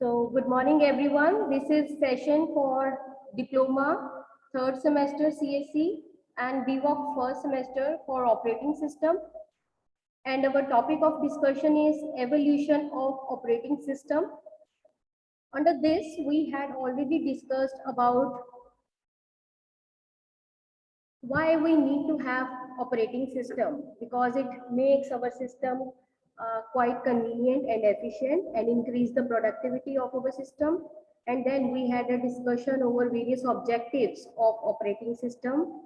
So good morning everyone. This is session for diploma third semester CSE and BVOC first semester for operating system. And our topic of discussion is evolution of operating system. Under this, we had already discussed about why we need to have operating system, because it makes our system quite convenient and efficient and increase the productivity of our system. And then we had a discussion over various objectives of operating system.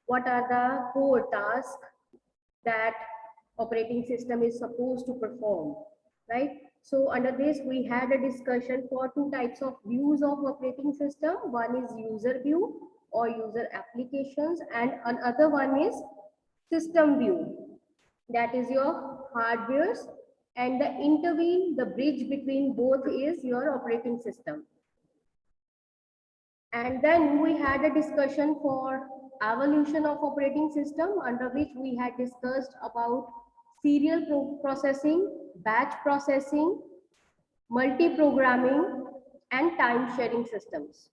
What are the core tasks that operating system is supposed to perform, right? So under this, we had a discussion for two types of views of operating system. One is user view or user applications, and another one is system view. That is your hardwares, and the intervene, the bridge between both is your operating system. And then we had a discussion for evolution of operating system, under which we had discussed about serial processing, batch processing, multi-programming, and time-sharing systems.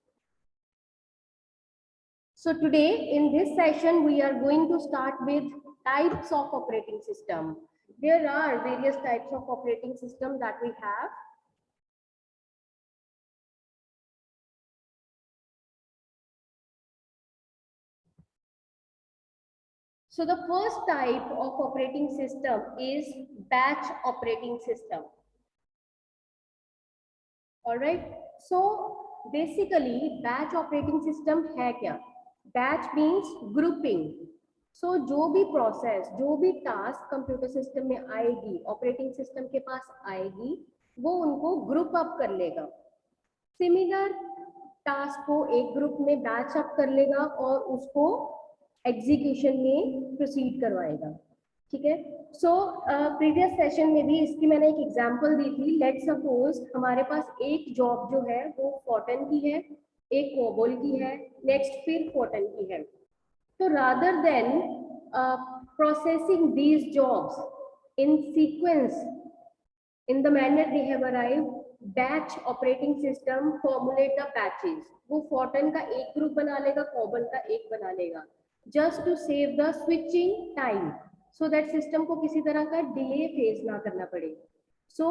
So today in this session, we are going to start with types of operating system. There are various types of operating system that we have. So the first type of operating system is batch operating system. All right. So basically batch operating system है क्या? Batch means grouping. So जो भी process, जो भी task computer system में आएगी, operating system के पास आएगी, वो उनको group up कर लेगा. Similar task को एक group में batch up कर लेगा और उसको एग्जीक्यूशन में प्रोसीड करवाएगा. ठीक है. सो प्रीवियस सेशन में भी इसकी मैंने एक एग्जांपल दी थी. लेट सपोज हमारे पास एक जॉब जो है वो फोर्टन की है, एक कोबोल की है, नेक्स्ट फिर फोर्टन की है. तो rather than processing these jobs in sequence in the manner they have arrived, batch operating system formulate the batches. वो फोर्टन का एक ग्रुप बना लेगा, कोबल का एक बना लेगा, just to save the switching time, so that system को किसी तरह का डिले फेस ना करना पड़े. So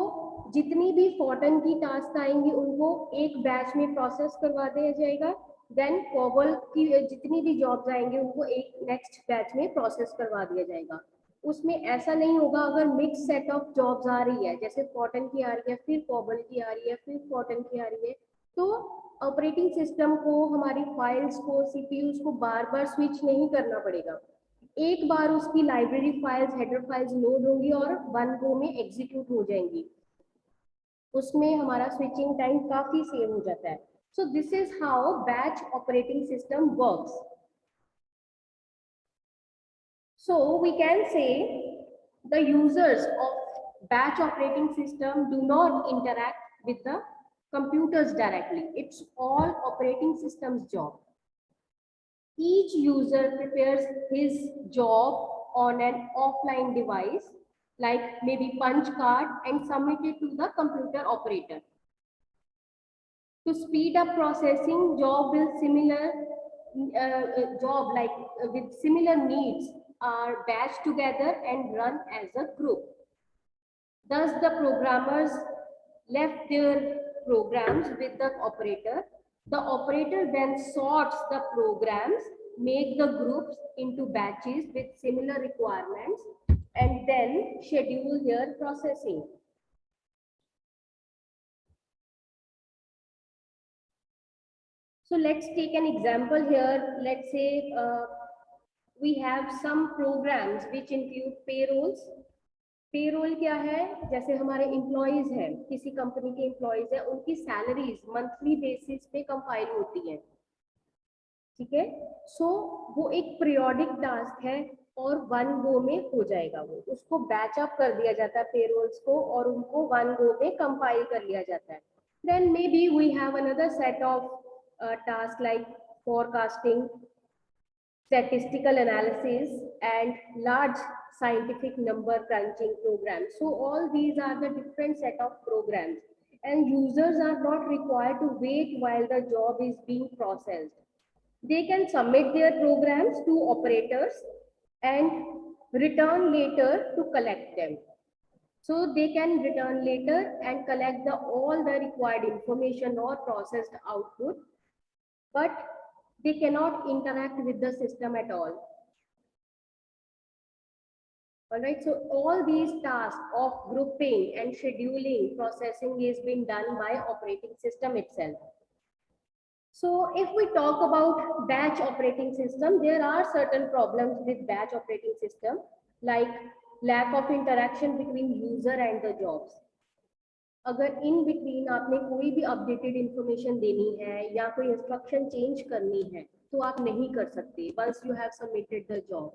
जितनी भी फोर्टन की टास्क आएंगी उनको एक बैच में प्रोसेस करवा दिया जाएगा. देन कोबल की जितनी भी जॉब्स आएंगे उनको एक नेक्स्ट बैच में प्रोसेस करवा दिया जाएगा. उसमें ऐसा नहीं होगा अगर मिक्स सेट ऑफ जॉब्स आ रही है, जैसे फोर्टन की आ रही है, फिर कोबल की आ रही है, फिर फोर्टन की आ रही है, तो ऑपरेटिंग सिस्टम को हमारी फाइल्स को, सीपीयूज को बार बार स्विच नहीं करना पड़ेगा. एक बार उसकी library files, header files load होंगी और वन गो में एग्जीक्यूट हो जाएंगी. उसमें हमारा स्विचिंग टाइम काफी सेव हो जाता है. So this is how batch operating system works. So we can say the users of batch operating system do not interact with the computers directly. It's all operating system's job. Each user prepares his job on an offline device, like maybe punch card, and submit it to the computer operator. To speed up processing, job with similar with similar needs are batched together and run as a group. Thus, the programmers left their programs with the operator. The operator then sorts the programs, make the groups into batches with similar requirements, and then schedule their processing. So let's take an example here. Let's say we have some programs which include payrolls. Payroll क्या है? जैसे हमारे employees हैं, किसी company के employees हैं, उनकी salaries monthly basis पे कंपाइल होती है. ठीक है. सो वो एक पीरियोडिक टास्क है और वन गो में हो जाएगा. वो उसको बैच अप कर दिया जाता है पेरोल्स को और उनको वन गो में कंपाइल कर लिया जाता है. Then maybe we have another set of tasks like forecasting, statistical analysis, and large scientific number crunching programs. So all these are the different set of programs, and users are not required to wait while the job is being processed. They can submit their programs to operators and return later to collect them. So they can return later and collect all the required information or processed output, but they cannot interact with the system at all. All right, so all these tasks of grouping and scheduling, processing is being done by operating system itself. So if we talk about batch operating system, there are certain problems with batch operating system, like lack of interaction between user and the jobs. अगर in between आपने कोई भी updated information देनी है या कोई instruction change करनी है तो आप नहीं कर सकते once you have submitted the job.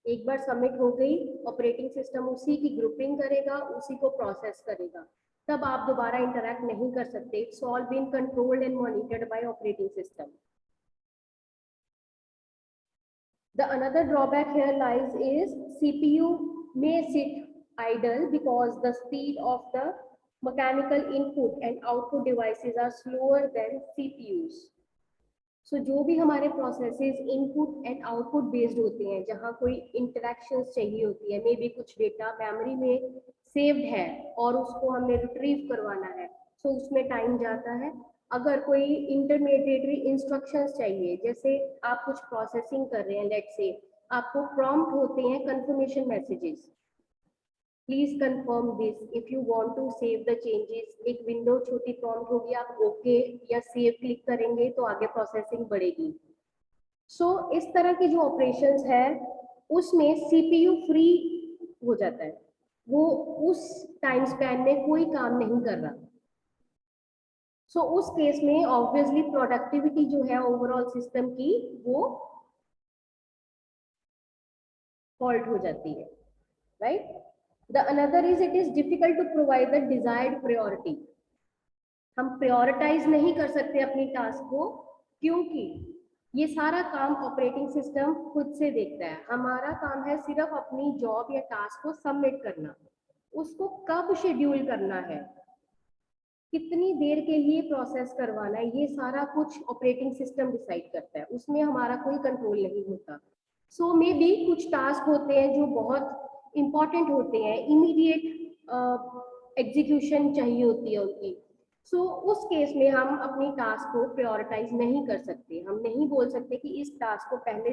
एक बार सबमिट हो गई, ऑपरेटिंग सिस्टम उसी की ग्रुपिंग करेगा, उसी को प्रोसेस करेगा, तब आप दोबारा इंटरैक्ट नहीं कर सकते. It's all been controlled and monitored by operating system. The another drawback here lies is CPU may sit idle because the speed of the mechanical input and output devices are slower than CPUs. So जो भी हमारे processes input and output based होते हैं, जहाँ कोई interactions चाहिए होती है, मे बी कुछ डेटा मेमोरी में सेव्ड है और उसको हमें रिट्रीव करवाना है, सो उसमें टाइम जाता है. अगर कोई इंटरमीडिएटरी इंस्ट्रक्शंस चाहिए, जैसे आप कुछ प्रोसेसिंग कर रहे हैं, लेट्स से आपको प्रॉम्प्ट होते हैं confirmation messages, please confirm this if you want to save the changes. एक विंडो छोटी प्रॉम्प्ट होगी, आप ओके या सेव क्लिक करेंगे तो आगे प्रोसेसिंग बढ़ेगी. सो इस तरह की जो ऑपरेशंस है उसमें सीपीयू फ्री हो जाता है, वो उस टाइम स्पैन में कोई काम नहीं कर रहा. सो उस केस में ऑब्वियसली प्रोडक्टिविटी जो है ओवरऑल सिस्टम की वो फॉल्ट हो जाती है, right. The another is it is difficult to provide the desired priority. हम prioritize नहीं कर सकते अपनी टास्क को, क्योंकि ये सारा काम ऑपरेटिंग सिस्टम खुद से देखता है. हमारा काम है सिर्फ अपनी जॉब या टास्क को सबमिट करना, उसको कब शेड्यूल करना है, कितनी देर के लिए प्रोसेस करवाना है, ये सारा कुछ ऑपरेटिंग सिस्टम डिसाइड करता है, उसमें हमारा कोई कंट्रोल नहीं होता. सो मे बी कुछ टास्क होते हैं जो बहुत इम्पॉर्टेंट होते हैं, इमीडिएट एग्जीक्यूशन चाहिए होती है उनकी. सो उस केस में हम अपनी टास्क को प्रायोरिटाइज नहीं कर सकते. हम नहीं बोल सकते कि इस टास्क को पहले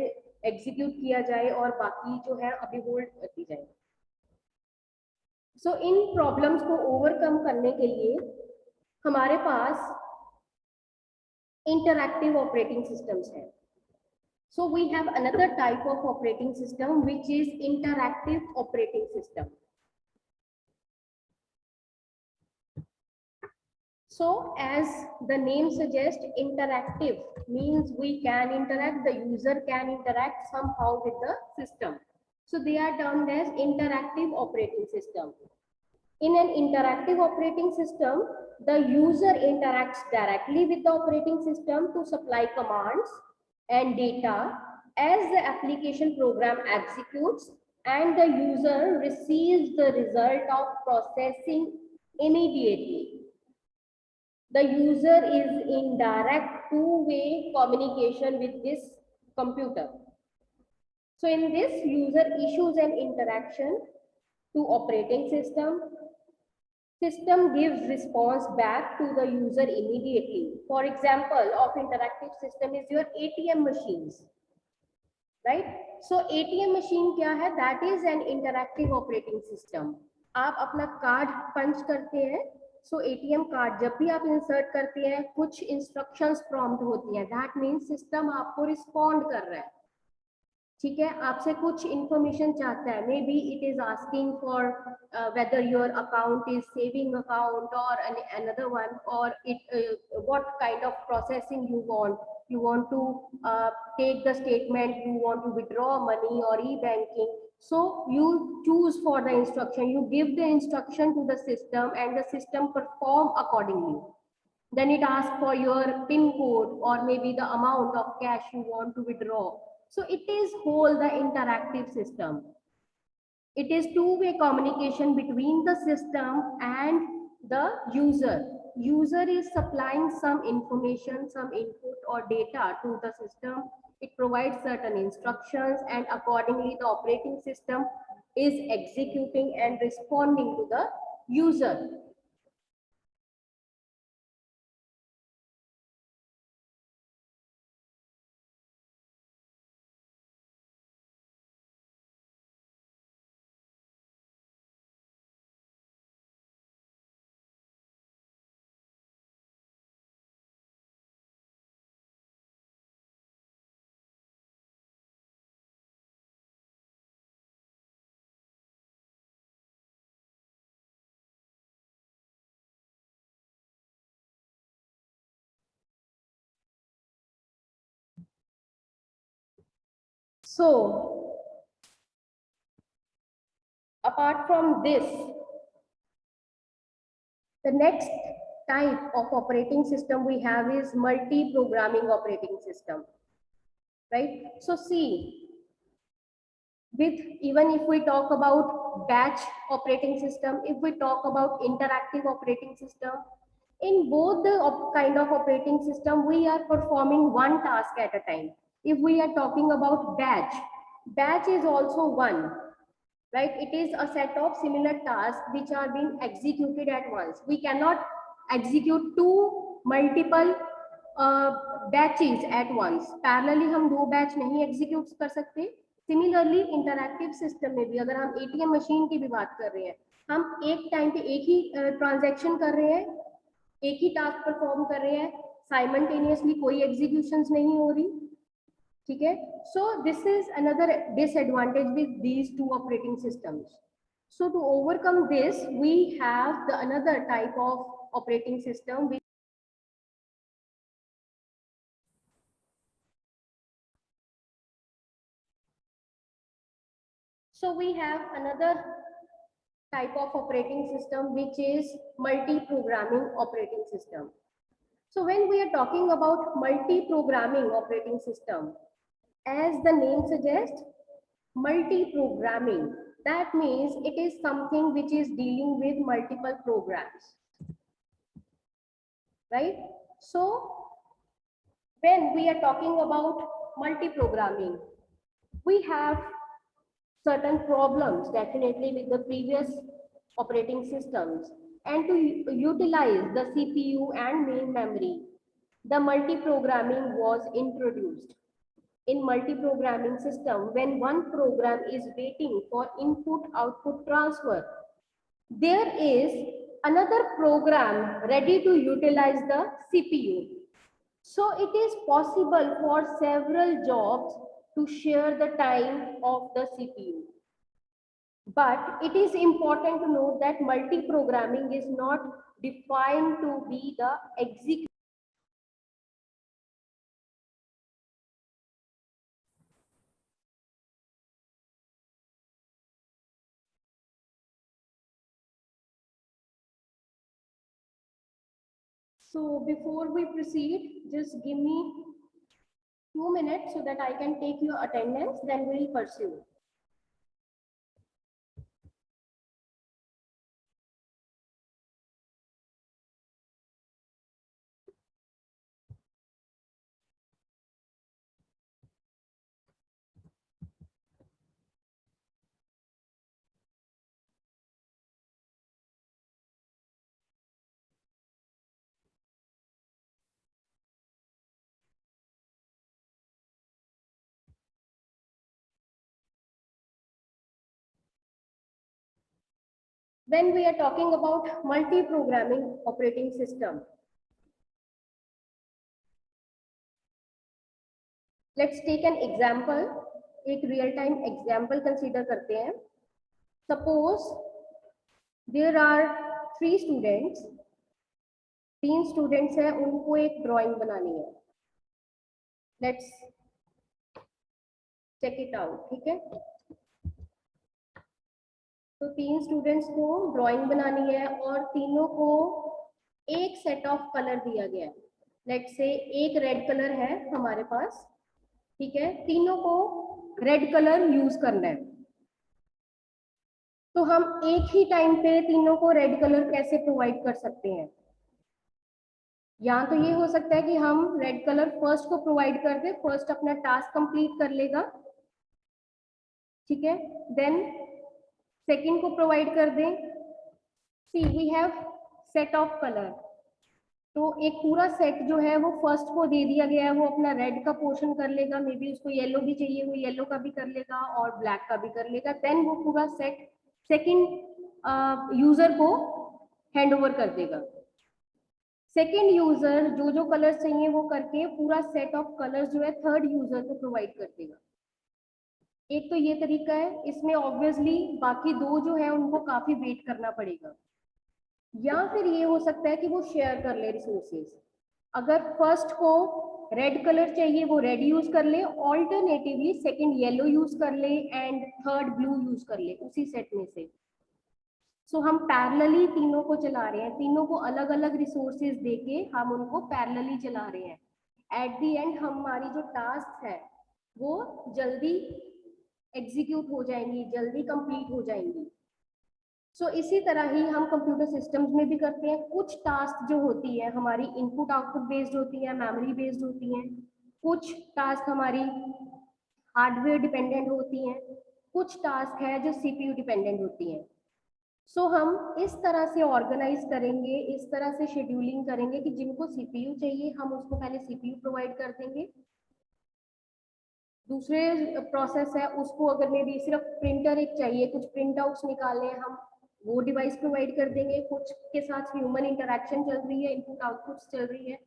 एग्जीक्यूट किया जाए और बाकी जो है अभी होल्ड कर दी जाए. सो इन प्रॉब्लम्स को ओवरकम करने के लिए हमारे पास इंटरैक्टिव ऑपरेटिंग सिस्टम्स हैं. So we have another type of operating system which is interactive operating system. So as the name suggests, interactive means we can interact, the user can interact somehow with the system. So they are termed as interactive operating system. In an interactive operating system, the user interacts directly with the operating system to supply commands and data as the application program executes, and the user receives the result of processing immediately. The user is in direct two-way communication with this computer. So in this, user issues an interaction to operating system. System gives response back to the user immediately. For example of interactive system is your ATM machines, right? So ATM machine क्या है? That is an interactive operating system. आप अपना card पंच करते हैं, so ATM card जब भी आप insert करते हैं कुछ इंस्ट्रक्शंस प्रॉम्प्ट होती हैं, that means सिस्टम आपको रिस्पॉन्ड कर रहा है. ठीक है, आपसे कुछ इंफॉर्मेशन चाहता है, maybe it is asking for whether your account is saving account or another one, or it what kind of processing you want to take the statement, you want to withdraw money or e banking. So you choose for the instruction, you give the instruction to the system and the system perform accordingly. Then it asks for your PIN code or maybe the amount of cash you want to withdraw. So it is whole the interactive system. It is two-way communication between the system and the user. User is supplying some information, some input or data to the system. It provides certain instructions, and accordingly the operating system is executing and responding to the user. So, apart from this, the next type of operating system we have is multi-programming operating system, right? So see, with even if we talk about batch operating system, if we talk about interactive operating system, in both the kind of operating system, we are performing one task at a time. If we are talking about batch, batch is also one, right? It is a set of similar tasks which are being executed at once. We cannot execute two multiple batches at once. Parallelly हम दो batch नहीं execute कर सकते. Similarly, interactive system में भी अगर हम ATM machine की भी बात कर रहे हैं, हम एक टाइम पे एक ही ट्रांजैक्शन कर रहे हैं, एक ही टास्क परफॉर्म कर रहे हैं, साइमल्टेनियसली कोई एग्जीक्यूशंस नहीं हो रही, ठीक है. So this is another disadvantage with these two operating systems. So to overcome this, we have the another type of operating system which so we have another type of operating system which is multi-programming operating system. So when we are talking about multi-programming operating system, as the name suggests, multi-programming, that means it is something which is dealing with multiple programs, right? So when we are talking about multi-programming, we have certain problems definitely with the previous operating systems, and to utilize the CPU and main memory, the multi-programming was introduced. In multi-programming system, when one program is waiting for input-output transfer, there is another program ready to utilize the CPU. So it is possible for several jobs to share the time of the CPU. But it is important to note that multi-programming is not defined to be the execution. So before we proceed, just give me 2 minutes so that I can take your attendance, then we'll pursue. When we are talking about multi-programming operating system, let's take an example. एक real time example consider करते हैं. Suppose there are 3 students, 3 students हैं, उनको एक drawing बनानी है. Let's check it out, ठीक है. तो 3 स्टूडेंट्स को ड्राइंग बनानी है और तीनों को एक सेट ऑफ कलर दिया गया है. लेट्स से एक रेड कलर है हमारे पास, ठीक है. तीनों को रेड कलर यूज करना है. तो हम एक ही टाइम पे तीनों को रेड कलर कैसे प्रोवाइड कर सकते हैं? या तो ये हो सकता है कि हम रेड कलर फर्स्ट को प्रोवाइड कर दे, फर्स्ट अपना टास्क कंप्लीट कर लेगा, ठीक है, देन सेकंड को प्रोवाइड कर दें। See we have set of colour, तो एक पूरा सेट जो है वो फर्स्ट को दे दिया गया है, वो अपना रेड का पोर्शन कर लेगा, मे बी उसको येलो भी चाहिए, वो येलो का भी कर लेगा और ब्लैक का भी कर लेगा, देन वो पूरा सेट सेकंड यूजर को हैंड ओवर कर देगा। सेकेंड यूजर जो जो कलर चाहिए वो करके पूरा सेट ऑफ कलर्स जो है थर्ड यूजर को प्रोवाइड कर देगा। एक तो ये तरीका है, इसमें ऑब्वियसली बाकी दो जो है उनको काफी वेट करना पड़ेगा। या फिर ये हो सकता है कि वो शेयर कर ले रिसोर्सेज, अगर फर्स्ट को रेड कलर चाहिए वो रेड यूज कर ले, ऑल्टरनेटिवली सेकंड येलो यूज कर ले एंड थर्ड ब्लू यूज कर ले उसी सेट में से। सो हम पैरेलली तीनों को चला रहे हैं, तीनों को अलग अलग रिसोर्सेज देके हम उनको पैरेलली चला रहे हैं। एट द एंड हमारी जो टास्क है वो जल्दी एग्जीक्यूट हो जाएंगी, जल्दी कंप्लीट हो जाएंगी। सो इसी तरह ही हम कंप्यूटर सिस्टम्स में भी करते हैं। कुछ टास्क जो होती है हमारी इनपुट आउटपुट बेस्ड होती है, मेमोरी बेस्ड होती हैं, कुछ टास्क हमारी हार्डवेयर डिपेंडेंट होती हैं, कुछ टास्क है जो सीपीयू डिपेंडेंट होती हैं। सो हम इस तरह से ऑर्गेनाइज करेंगे, इस तरह से शेड्यूलिंग करेंगे कि जिनको सीपीयू चाहिए हम उसको पहले सीपीयू प्रोवाइड कर देंगे, दूसरे प्रोसेस है उसको अगर मे बी सिर्फ प्रिंटर एक चाहिए, कुछ प्रिंट आउट्स निकालने हैं, हम वो डिवाइस प्रोवाइड कर देंगे, कुछ के साथ ह्यूमन इंटरेक्शन चल रही है, इनपुट आउटपुट्स चल रही है।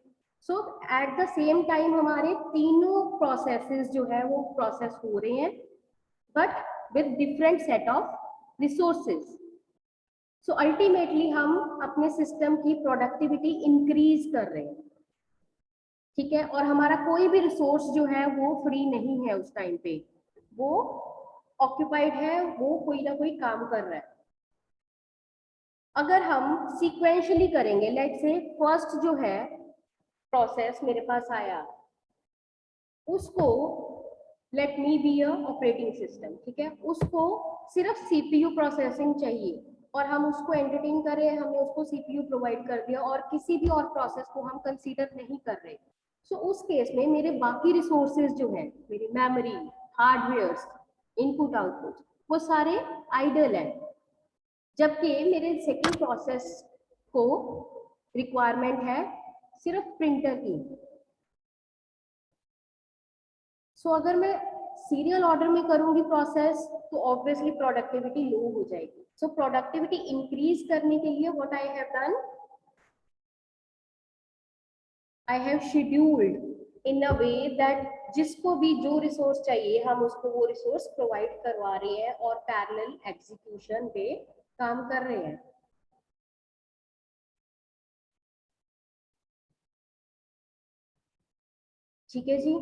सो एट द सेम टाइम हमारे तीनों प्रोसेसेस जो है वो प्रोसेस हो रहे हैं, but with different set of resources. So ultimately हम अपने सिस्टम की प्रोडक्टिविटी इंक्रीज कर रहे हैं, ठीक है, और हमारा कोई भी रिसोर्स जो है वो फ्री नहीं है उस टाइम पे, वो ऑक्यूपाइड है, वो कोई ना कोई काम कर रहा है। अगर हम सीक्वेंशियली करेंगे, लेट्स से फर्स्ट जो है प्रोसेस मेरे पास आया, उसको let me be a operating system, ठीक है, उसको सिर्फ सीपीयू प्रोसेसिंग चाहिए और हम उसको एंटरटेन कर रहे हैं, हमने उसको सीपीयू प्रोवाइड कर दिया और किसी भी और प्रोसेस को हम कंसीडर नहीं कर रहे। सो उस केस में मेरे बाकी रिसोर्सेज जो है, मेरी मेमोरी, हार्डवेयर, इनपुट आउटपुट, वो सारे आइडल हैं, जबकि मेरे सेकेंड प्रोसेस को रिक्वायरमेंट है सिर्फ प्रिंटर की। सो अगर मैं सीरियल ऑर्डर में करूंगी प्रोसेस तो ऑब्वियसली प्रोडक्टिविटी लो हो जाएगी। सो प्रोडक्टिविटी इंक्रीज करने के लिए what I have done, I have scheduled in a way that जिसको भी जो रिसोर्स चाहिए हम उसको वो रिसोर्स प्रोवाइड करवा रहे हैं और पैरेलल एग्जीक्यूशन पे काम कर रहे हैं। ठीक है जी।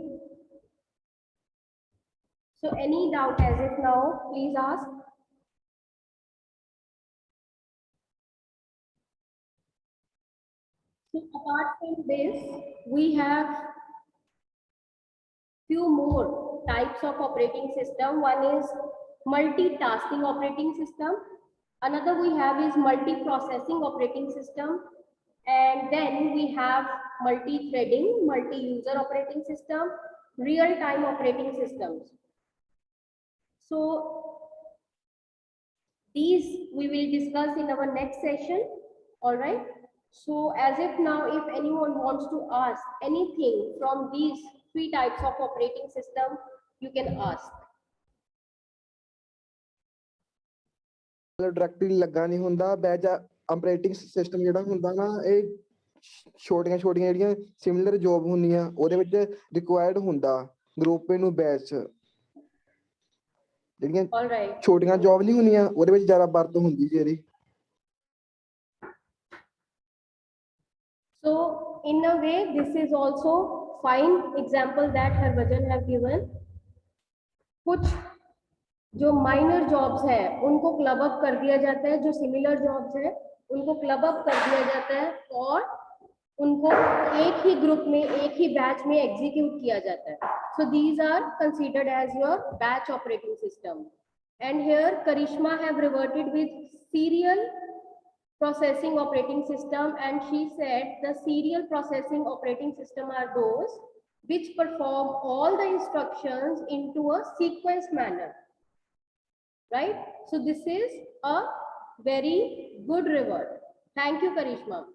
So any doubt as of now, please ask. So apart from this, we have few more types of operating system. One is multitasking operating system. Another we have is multi-processing operating system. And then we have multi-threading, multi-user operating system, real-time operating systems. So these we will discuss in our next session. All right. So as if now, if anyone wants to ask anything from these three types of operating system, you can ask. Directly ਲੱਗਾ ਨਹੀਂ ਹੁੰਦਾ, batch operating system ਜਿਹੜਾ ਹੁੰਦਾ ਨਾ ਇਹ ਛੋਟੀਆਂ ਛੋਟੀਆਂ ਜਿਹੜੀਆਂ ਸਿਮਿਲਰ ਜੌਬ ਹੁੰਦੀਆਂ ਉਹਦੇ ਵਿੱਚ ਰਿਕੁਆਇਰਡ ਹੁੰਦਾ ਗਰੁੱਪ ਨੂੰ ਬੈਚ ਜਿਹੜੀਆਂ ਛੋਟੀਆਂ ਜੌਬ ਨਹੀਂ ਹੁੰਦੀਆਂ ਉਹਦੇ ਵਿੱਚ ਜ਼ਿਆਦਾ ਵਰਤ ਹੁੰਦੀ ਜੀ ਇਹਦੀ। So in a way this is also fine example that Harbhajan have given. कुछ जो माइनर जॉब्स है उनको क्लब अप कर दिया जाता है, जो सिमिलर जॉब्स है उनको क्लब अप कर दिया जाता है और उनको एक ही ग्रुप में एक ही बैच में एग्जीक्यूट किया जाता है. So these are considered as your batch operating system. And here Karishma have reverted with serial processing operating system, and she said the serial processing operating system are those which perform all the instructions into a sequence manner, right? So this is a very good revert. Thank you, Karishma.